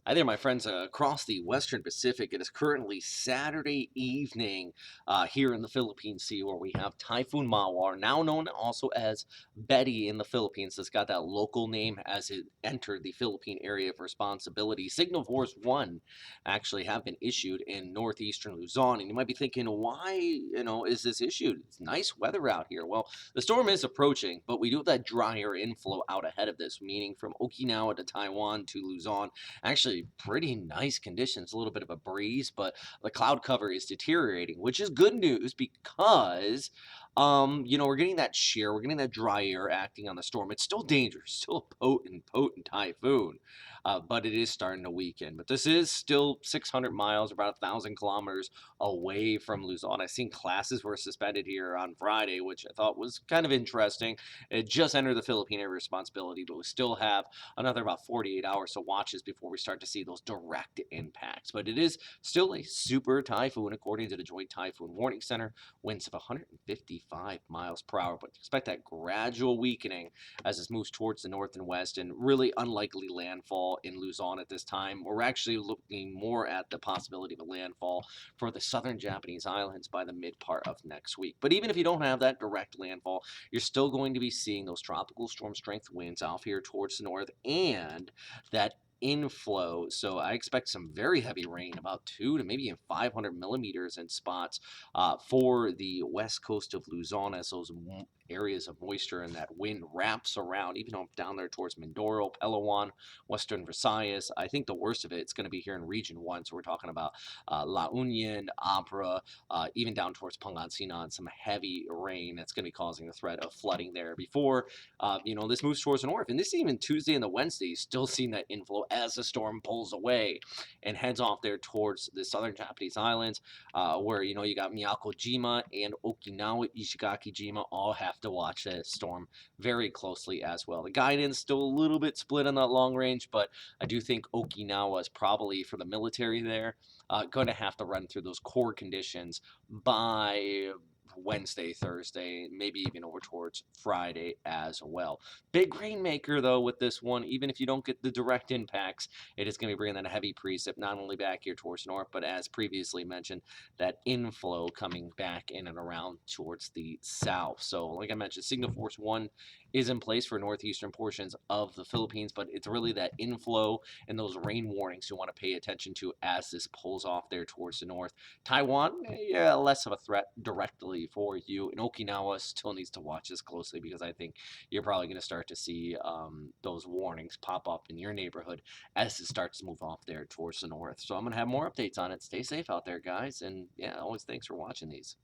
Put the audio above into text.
Hi there, my friends across the Western Pacific. It is currently Saturday evening here in the Philippine Sea where we have Typhoon Mawar, now known also as Betty in the Philippines. It's got that local name as it entered the Philippine area of responsibility. Signal Force 1 actually have been issued in northeastern Luzon. And you might be thinking, why, is this issued? It's nice weather out here. Well, the storm is approaching, but we do have that drier inflow out ahead of this, meaning from Okinawa to Taiwan to Luzon. Actually, pretty nice conditions, a little bit of a breeze, but the cloud cover is deteriorating, which is good news because we're getting that shear, we're getting that dry air acting on the storm. It's still dangerous, still a potent typhoon, but it is starting to weaken. But this is still 600 miles, about 1,000 kilometers away from Luzon. I've seen classes were suspended here on Friday, which I thought was kind of interesting. It just entered the Philippine area of responsibility, but we still have another about 48 hours to watch this before we start to see those direct impacts. But it is still a super typhoon, according to the Joint Typhoon Warning Center. Winds of 155 miles per hour, but expect that gradual weakening as this moves towards the north and west, and really unlikely landfall in Luzon at this time. We're actually looking more at the possibility of a landfall for the southern Japanese islands by the mid part of next week. But even if you don't have that direct landfall, you're still going to be seeing those tropical storm strength winds off here towards the north and that inflow. So I expect some very heavy rain, about 2 to maybe even 500 millimeters in spots for the west coast of Luzon as those areas of moisture and that wind wraps around, even up down there towards Mindoro, Palawan, Western Visayas. I think the worst of it's going to be here in Region 1. So we're talking about La Union, Abra, even down towards Pangasinan, some heavy rain that's going to be causing the threat of flooding there before this moves towards the north. And this even Tuesday and the Wednesday, still seeing that inflow as the storm pulls away and heads off there towards the southern Japanese islands, where, you got Miyako-jima and Okinawa Ishigaki-jima all have to watch that storm very closely as well. The guidance still a little bit split on that long range, but I do think Okinawa is probably, for the military there, going to have to run through those core conditions by Wednesday, Thursday, maybe even over towards Friday as well. Big rainmaker though with this one, even if you don't get the direct impacts, it is going to be bringing that heavy precip not only back here towards north, but as previously mentioned, that inflow coming back in and around towards the south. So, like I mentioned, Signal Force 1 is in place for northeastern portions of the Philippines, but it's really that inflow and those rain warnings you want to pay attention to as this pulls off there towards the north. Taiwan, yeah, less of a threat directly for you. And Okinawa still needs to watch this closely because I think you're probably going to start to see those warnings pop up in your neighborhood as it starts to move off there towards the north. So I'm going to have more updates on it. Stay safe out there, guys. And yeah, always thanks for watching these.